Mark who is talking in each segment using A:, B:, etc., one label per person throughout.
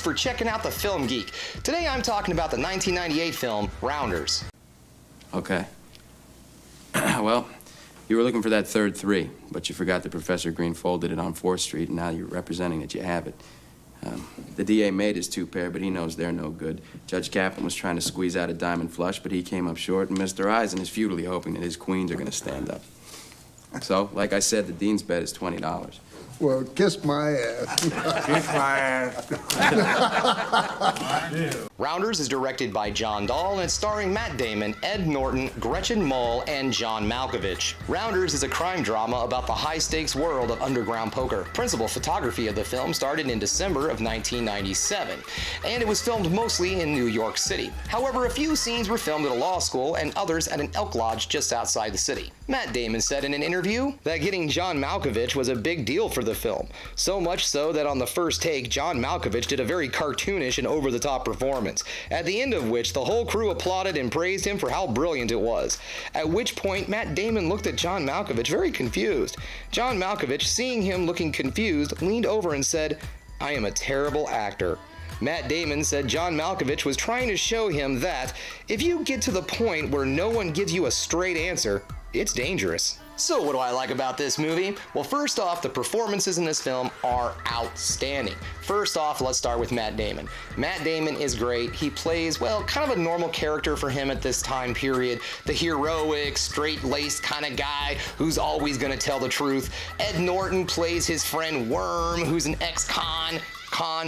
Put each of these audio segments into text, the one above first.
A: for checking out the Film Geek. Today I'm talking about the 1998 film, Rounders.
B: Okay. Well, you were looking for that third 3, but you forgot that Professor Green folded it on 4th Street, and now you're representing that you have it. The DA made his 2 pair, but he knows they're no good. Judge Kaplan was trying to squeeze out a diamond flush, but he came up short, and Mr. Eisen is futilely hoping that his queens are going to stand up. So, like I said, the dean's bet is $20.
C: Well, kiss my ass.
D: Kiss my ass.
A: Rounders is directed by John Dahl and it's starring Matt Damon, Ed Norton, Gretchen Mull, and John Malkovich. Rounders is a crime drama about the high-stakes world of underground poker. Principal photography of the film started in December of 1997, and it was filmed mostly in New York City. However, a few scenes were filmed at a law school and others at an elk lodge just outside the city. Matt Damon said in an interview that getting John Malkovich was a big deal for the film, so much so that on the first take, John Malkovich did a very cartoonish and over-the-top performance, at the end of which the whole crew applauded and praised him for how brilliant it was. At which point, Matt Damon looked at John Malkovich very confused. John Malkovich, seeing him looking confused, leaned over and said, "I am a terrible actor." Matt Damon said John Malkovich was trying to show him that if you get to the point where no one gives you a straight answer, it's dangerous. So what do I like about this movie? Well, first off, the performances in this film are outstanding. First off, let's start with Matt Damon. Matt Damon is great. He plays, well, kind of a normal character for him at this time period. The heroic, straight-laced kind of guy who's always gonna tell the truth. Ed Norton plays his friend Worm, who's an ex-con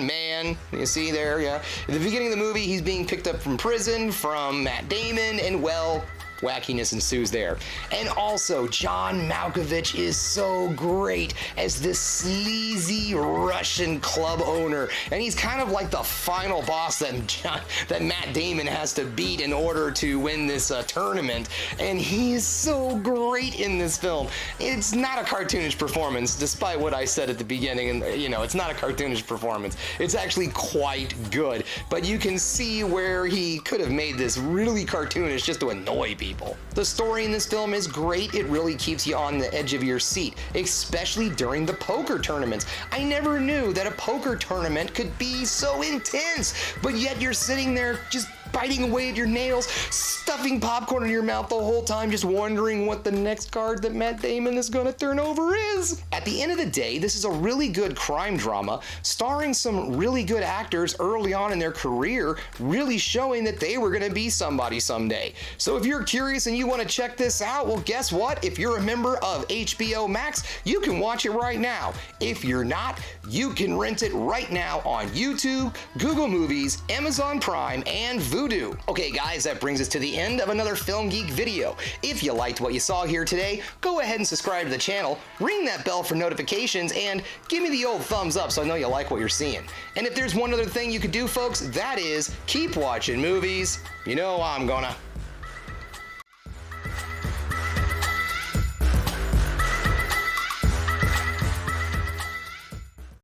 A: man. You see there, yeah. At the beginning of the movie, he's being picked up from prison from Matt Damon, and well, wackiness ensues there. And also, John Malkovich is so great as this sleazy Russian club owner. And he's kind of like the final boss that Matt Damon has to beat in order to win this tournament. And he is so great in this film. It's not a cartoonish performance, despite what I said at the beginning. And, you know, it's not a cartoonish performance. It's actually quite good. But you can see where he could have made this really cartoonish just to annoy people. The story in this film is great. It really keeps you on the edge of your seat, especially during the poker tournaments. I never knew that a poker tournament could be so intense, but yet you're sitting there just biting away at your nails, stuffing popcorn in your mouth the whole time, just wondering what the next card that Matt Damon is gonna turn over is. At the end of the day, this is a really good crime drama starring some really good actors early on in their career, really showing that they were gonna be somebody someday. So if you're curious and you wanna check this out, well, guess what? If you're a member of HBO Max, you can watch it right now. If you're not, you can rent it right now on YouTube, Google Movies, Amazon Prime, and Vudu. Okay guys, that brings us to the end of another Film Geek video. If you liked what you saw here today, go ahead and subscribe to the channel, ring that bell for notifications, and give me the old thumbs up so I know you like what you're seeing. And if there's one other thing you could do, folks, that is keep watching movies. You know I'm gonna.